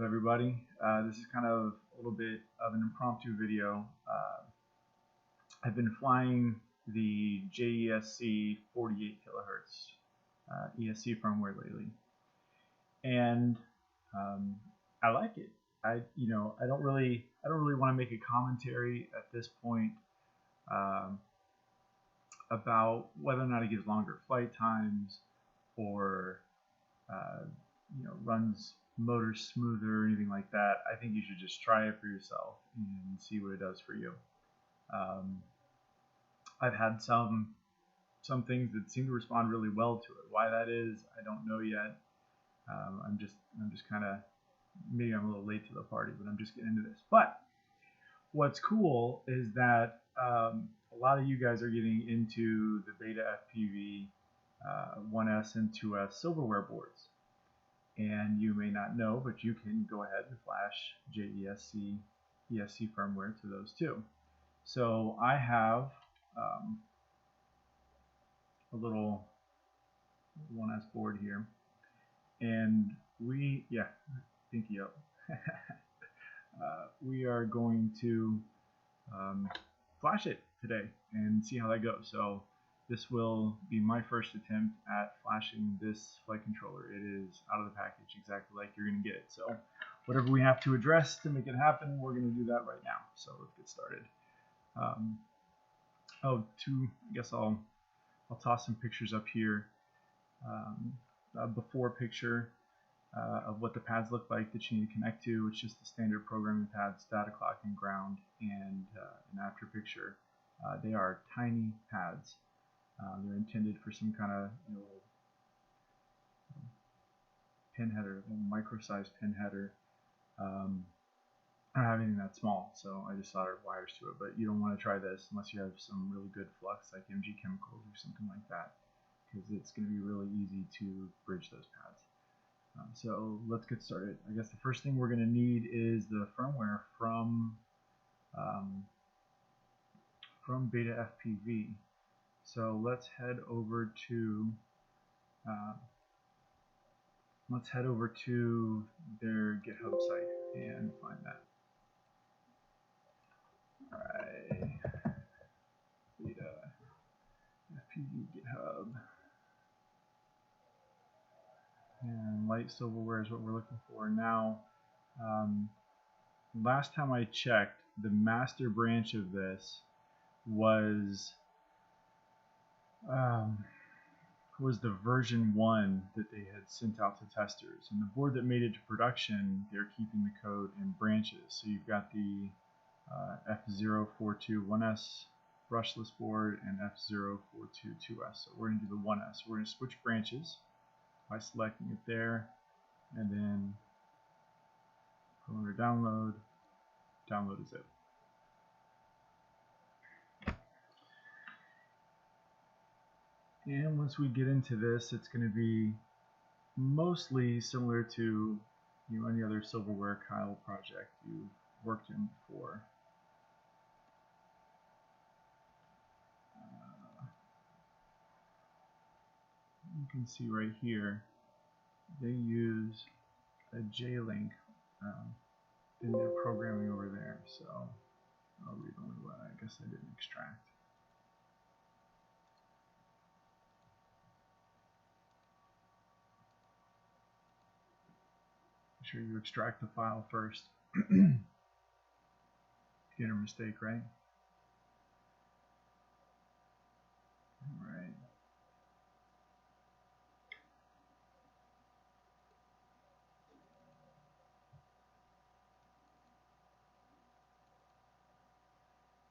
everybody? This is kind of a little bit of an impromptu video. I've been flying the JESC 48khz ESC firmware lately, and I like it. I don't really want to make a commentary at this point about whether or not it gives longer flight times or runs motor smoother or anything like that. I think you should just try it for yourself and see what it does for you. I've had some things that seem to respond really well to it. Why that is, I don't know yet. I'm just kind of, maybe I'm a little late to the party, but I'm just getting into this. But what's cool is that a lot of you guys are getting into the Beta FPV 1S and 2S silverware boards. And you may not know, but you can go ahead and flash JESC ESC firmware to those too. So I have a little 1S board here, and pinky up. We are going to flash it today and see how that goes. So this will be my first attempt at flashing this flight controller. It is out of the package exactly like you're going to get it. So whatever we have to address to make it happen, we're going to do that right now. So let's get started. I guess I'll toss some pictures up here. A before picture of what the pads look like that you need to connect to. It's just the standard programming pads, data clock and ground, and an after picture. They are tiny pads. They're intended for some kind of pin header, micro-sized pin header. I don't have anything that small, so I just soldered wires to it. But you don't want to try this unless you have some really good flux like MG Chemicals or something like that, because it's going to be really easy to bridge those pads. So let's get started. I guess the first thing we're going to need is the firmware from Beta FPV. So let's head over to their GitHub site and find that. All right, Beta FPV GitHub, and light silverware is what we're looking for now. Last time I checked, the master branch of this was the version 1 that they had sent out to testers, and the board that made it to production, they're keeping the code in branches. So you've got the F042 1S brushless board and F042 2S. So we're going to do the 1S. We're going to switch branches by selecting it there, and then go under download a zip. And once we get into this, it's going to be mostly similar to any other silverware Kyle project you've worked in before. You can see right here they use a J-Link in their programming over there. So I'll read only what I guess I didn't extract. Make sure you extract the file first. Beginner mistake, right? All right.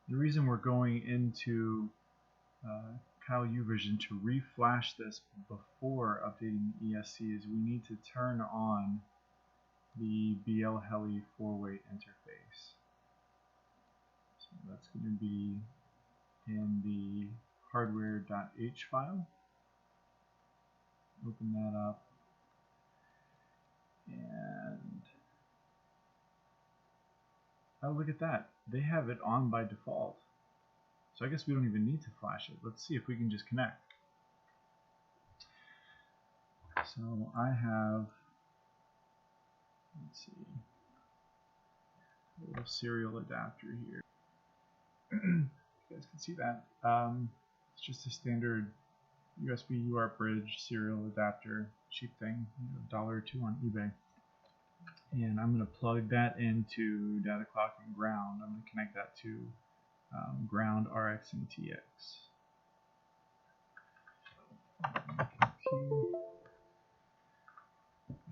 The reason we're going into Kyle UVision to reflash this before updating the ESC is we need to turn on the BL Heli 4-way interface. So that's going to be in the hardware.h file. Open that up, and oh, look at that. They have it on by default. So I guess we don't even need to flash it. Let's see if we can just connect. So I have let's see, a little serial adapter here. You guys can see that. It's just a standard USB UART bridge serial adapter, cheap thing, $1 or $2 on eBay. And I'm going to plug that into data clock and ground. I'm going to connect that to ground, RX, and TX.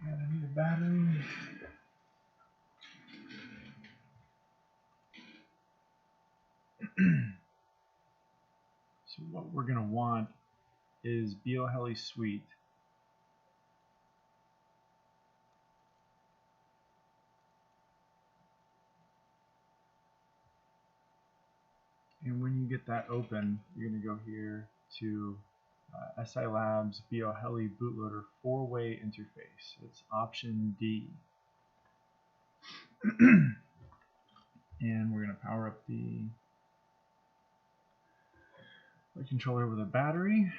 And I need a battery. So what we're going to want is BioHeli Suite. And when you get that open, you're going to go here to SI Labs BioHeli Bootloader 4-way interface. It's option D. And we're going to power up the controller with a battery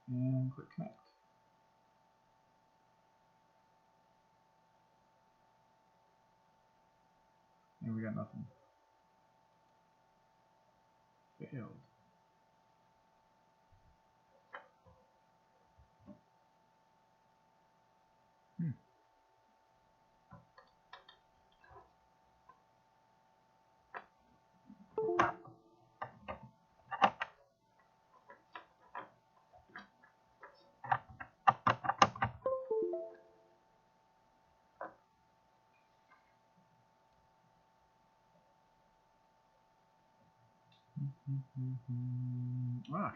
and click connect. And we got nothing. Failed.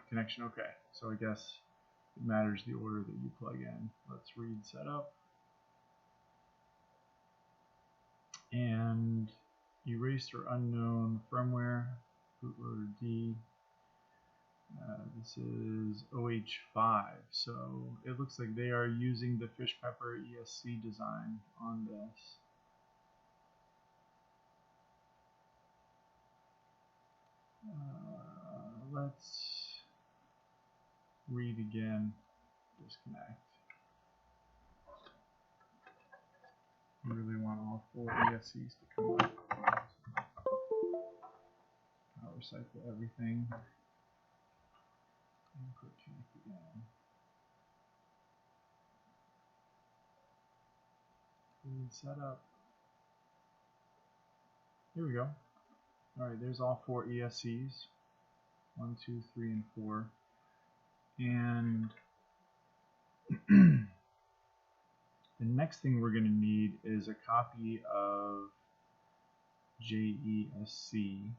Connection okay. So I guess it matters the order that you plug in. Let's read setup. And erased or unknown firmware, bootloader D. This is OH5, so it looks like they are using the fish pepper ESC design on this. Let's read again, disconnect. We really want all 4 ESCs to come up. Power cycle everything. And click connect again. Read setup. Here we go. Alright, there's all 4 ESCs. 1, 2, 3, and 4. And the next thing we're going to need is a copy of JESC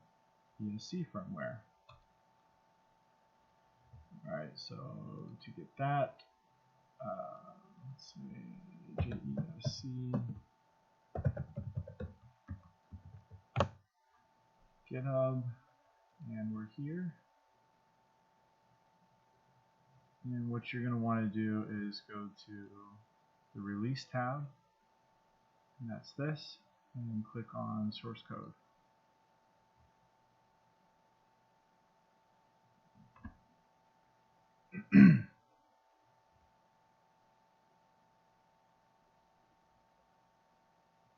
ESC firmware. Alright, so to get that, let's say JESC GitHub, and we're here. And what you're going to want to do is go to the release tab, and that's this, and then click on source code.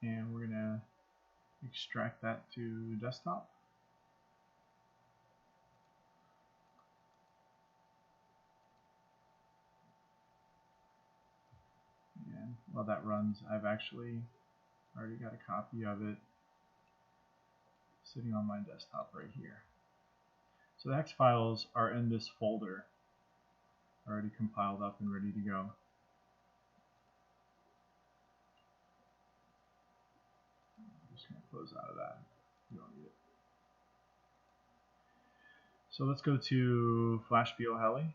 And we're going to extract that to desktop. And while that runs, I've actually already got a copy of it sitting on my desktop right here. So the hex files are in this folder, already compiled up and ready to go. I'm just going to close out of that. You don't need it. So let's go to Flash BioHeli.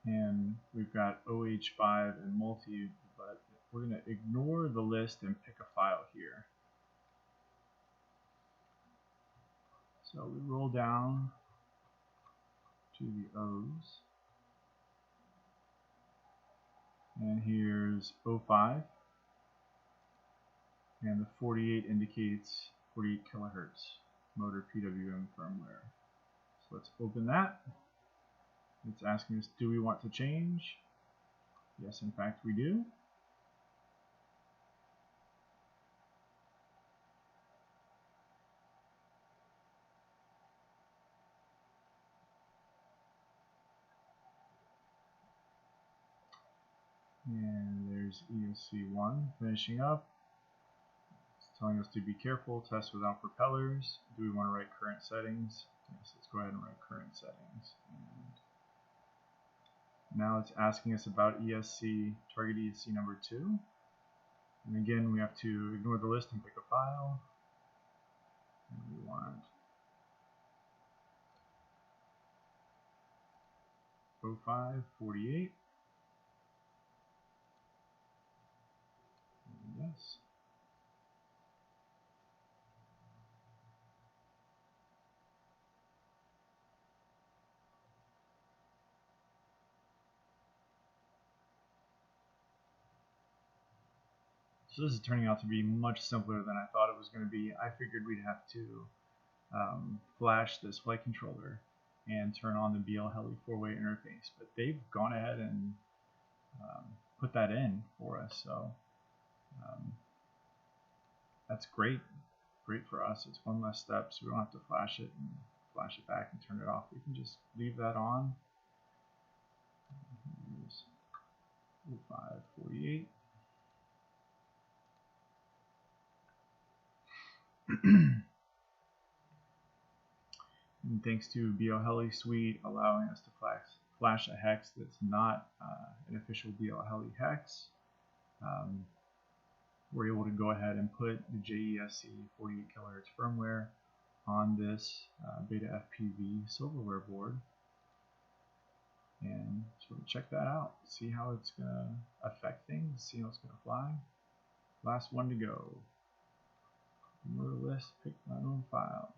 And we've got OH5 and multi, but we're going to ignore the list and pick a file here. So we roll down to the O's, and here's O5, and the 48 indicates 48 kilohertz motor PWM firmware. So let's open that. It's asking us, do we want to change? Yes, in fact we do. And there's ESC1 finishing up. It's telling us to be careful, test without propellers. Do we want to write current settings? Yes, let's go ahead and write current settings. And now it's asking us about ESC, target ESC number 2. And again, we have to ignore the list and pick a file. And we want 0548. Yes. So this is turning out to be much simpler than I thought it was going to be. I figured we'd have to flash this flight controller and turn on the BL Heli 4-way interface, but they've gone ahead and put that in for us, so that's great for us. It's one less step, so we don't have to flash it and flash it back and turn it off. We can just leave that on. Here's 0548. And thanks to BL Heli Suite allowing us to flash a hex that's not an official BL Heli hex, we're able to go ahead and put the JESC 48khz firmware on this Beta FPV Silverware board and sort of check that out, see how it's going to affect things, see how it's going to fly. Last one to go. Ignore the list, pick my own file.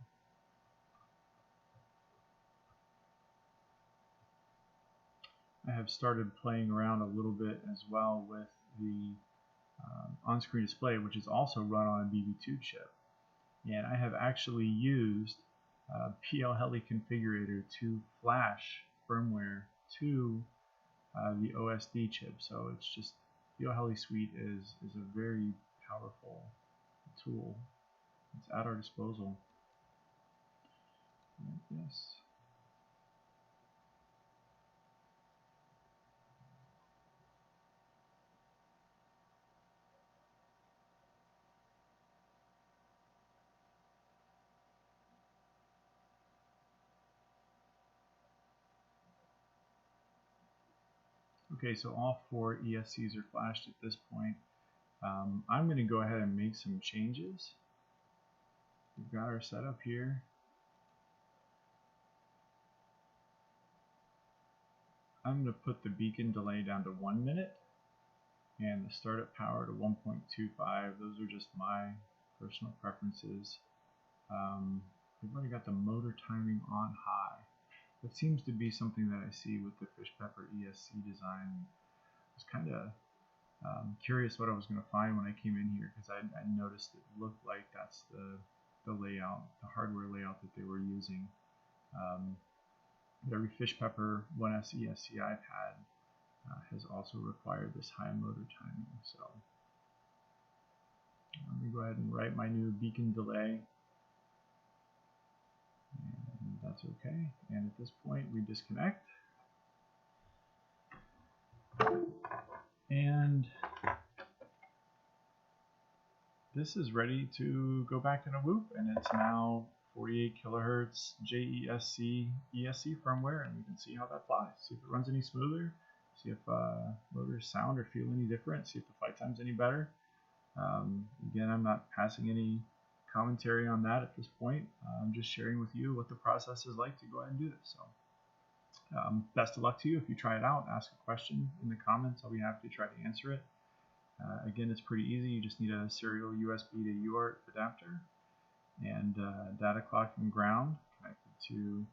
I have started playing around a little bit as well with the on-screen display, which is also run on a BB2 chip. And I have actually used BL Heli Configurator to flash firmware to the OSD chip. So it's just, BL Heli Suite is a very powerful tool. It's at our disposal. Yes. Okay, so all 4 ESCs are flashed at this point. I'm going to go ahead and make some changes. We've got our setup here. I'm going to put the beacon delay down to 1 minute and the startup power to 1.25. Those are just my personal preferences. We've already got the motor timing on high. That seems to be something that I see with the Fish Pepper ESC design. I was kind of curious what I was going to find when I came in here, because I noticed it looked like that's the layout, the hardware layout that they were using. Every Fish Pepper 1S ESC I've had has also required this high motor timing. So let me go ahead and write my new beacon delay. And that's okay. And at this point, we disconnect. And this is ready to go back in a whoop, and it's now 48 kilohertz JESC ESC firmware, and we can see how that flies. See if it runs any smoother, see if motors sound or feel any different, see if the flight time's any better. Again, I'm not passing any commentary on that at this point. I'm just sharing with you what the process is like to go ahead and do this. So best of luck to you. If you try it out, ask a question in the comments. I'll be happy to try to answer it. Again, it's pretty easy. You just need a serial USB to UART adapter and data clock and ground connected to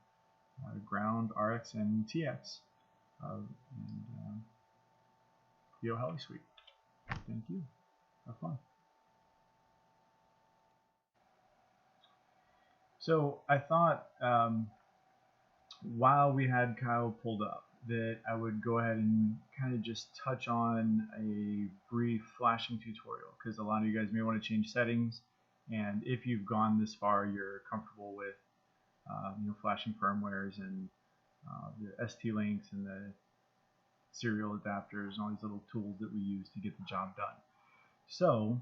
ground, RX, and TX and BL Heli Suite. Thank you. Have fun. So I thought while we had Kyle pulled up that I would go ahead and kind of just touch on a brief flashing tutorial, because a lot of you guys may want to change settings, and if you've gone this far, you're comfortable with flashing firmwares and the ST links and the serial adapters and all these little tools that we use to get the job done. So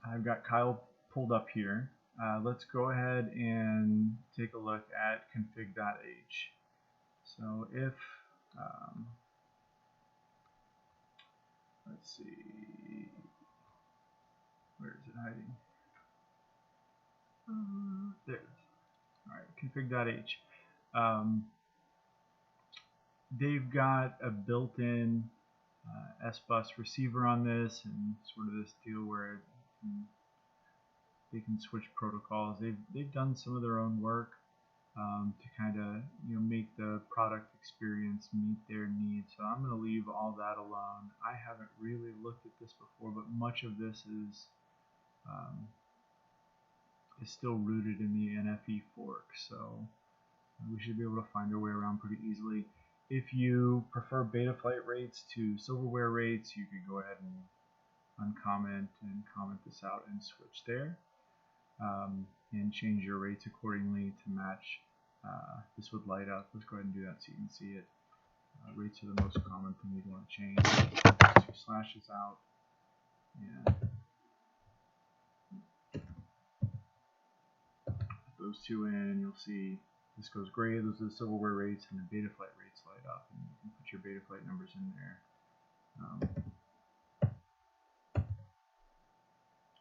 I've got Kyle pulled up here. Let's go ahead and take a look at config.h. So if let's see, where is it hiding? There it is. All right, config.h. They've got a built-in S-bus receiver on this, and sort of this deal where they can switch protocols. They've done some of their own work to kind of make the product experience meet their needs. So I'm going to leave all that alone. I haven't really looked at this before, but much of this is still rooted in the NFE fork, so we should be able to find our way around pretty easily. If you prefer Betaflight rates to Silverware rates, you could go ahead and uncomment and comment this out and switch there, and change your rates accordingly to match. This would light up. Let's go ahead and do that so you can see it. Rates are the most common thing you'd want to change. 2 slashes out, and those two in, and you'll see this goes gray. Those are the Silverware rates, and the Betaflight rates light up, and you can put your Betaflight numbers in there.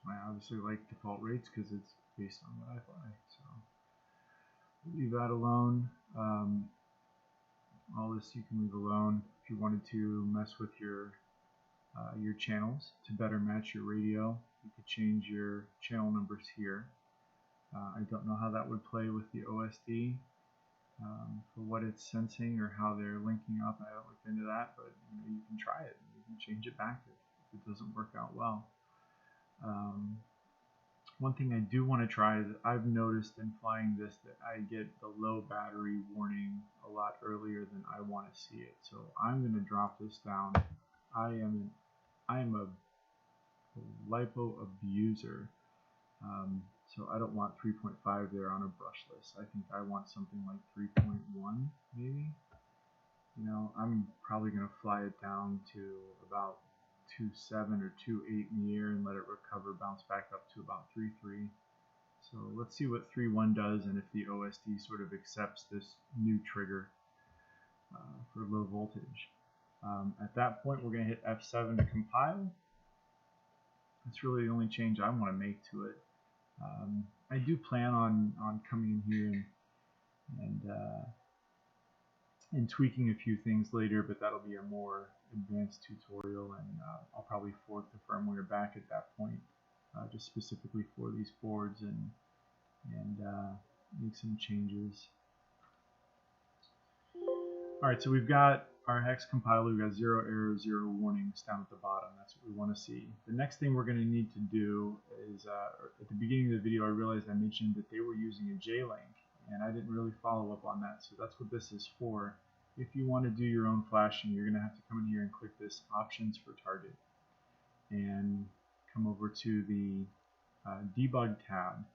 I obviously like default rates because it's based on what I fly, so leave that alone. All this you can leave alone. If you wanted to mess with your channels to better match your radio, you could change your channel numbers here. I don't know how that would play with the OSD for what it's sensing or how they're linking up. I haven't looked into that, but you can try it. You can change it back if it doesn't work out well. One thing I do want to try is I've noticed in flying this that I get the low battery warning a lot earlier than I want to see it. So I'm going to drop this down. I am a LiPo abuser. So I don't want 3.5 there on a brushless. I think I want something like 3.1 maybe. I'm probably going to fly it down to about 2.7 or 2.8 in the air and let it recover, bounce back up to about 3.3. So let's see what 3.1 does and if the OSD sort of accepts this new trigger for low voltage. At that point, we're going to hit F7 to compile. That's really the only change I want to make to it. I do plan on coming in here and tweaking a few things later, but that'll be a more advanced tutorial, and I'll probably fork the firmware back at that point, just specifically for these boards, and make some changes. Alright, so we've got our hex compiler. We've got 0 errors, 0 warnings down at the bottom. That's what we want to see. The next thing we're going to need to do is, at the beginning of the video I realized I mentioned that they were using a J-Link, and I didn't really follow up on that, so that's what this is for. If you want to do your own flashing, you're going to have to come in here and click this Options for Target, and come over to the Debug tab,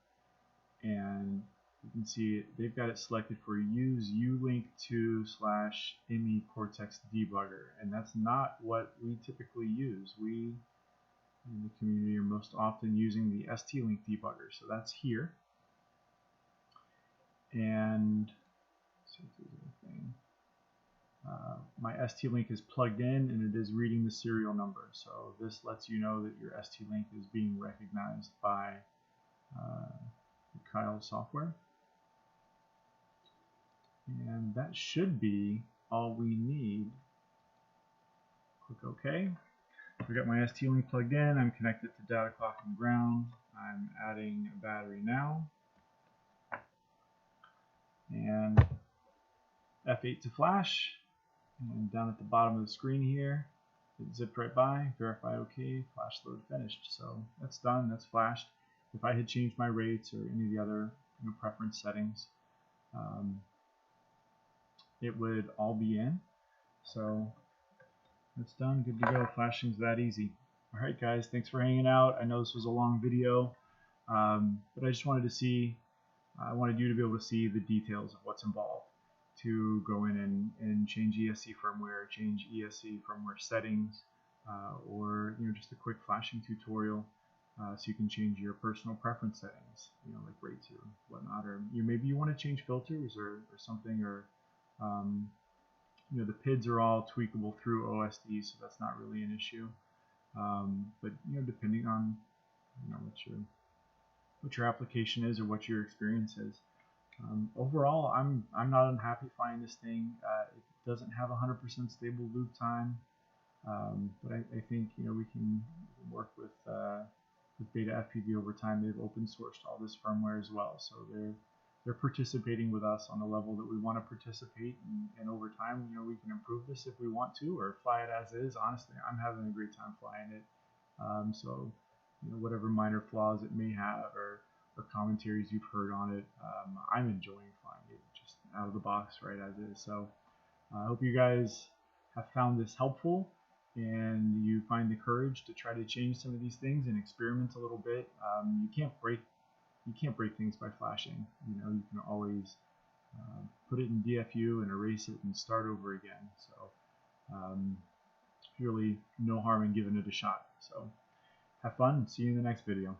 and you can see they've got it selected for Use Ulink 2/ME Cortex Debugger, and that's not what we typically use. We in the community are most often using the ST-Link debugger, so that's here. And let's see if there's anything. My ST-Link is plugged in and it is reading the serial number, so this lets you know that your ST-Link is being recognized by the Kyle software. And that should be all we need. Click OK. We've got my ST-Link plugged in. I'm connected to data clock and ground. I'm adding a battery now. And F8 to flash. And down at the bottom of the screen here, it zipped right by. Verify OK. Flash load finished. So that's done. That's flashed. If I had changed my rates or any of the other preference settings, it would all be in. So that's done. Good to go. Flashing's that easy. Alright guys, thanks for hanging out. I know this was a long video, but I just wanted to see, I wanted you to be able to see the details of what's involved. to go in and change ESC firmware, change ESC firmware settings, or just a quick flashing tutorial, so you can change your personal preference settings, like rates or whatnot, or maybe you want to change filters or something, or the PIDs are all tweakable through OSD, so that's not really an issue. But depending on what your application is or what your experience is. Overall, I'm not unhappy finding this thing. It doesn't have 100% stable loop time, but I think we can work with Beta FPV over time. They've open sourced all this firmware as well, so they're participating with us on the level that we want to participate, and over time, we can improve this if we want to, or fly it as is. Honestly, I'm having a great time flying it. So whatever minor flaws it may have, or commentaries you've heard on it, I'm enjoying flying it just out of the box right as is. So I hope you guys have found this helpful, and you find the courage to try to change some of these things and experiment a little bit. You can't break things by flashing. You can always put it in DFU and erase it and start over again. So really no harm in giving it a shot. So have fun. See you in the next video.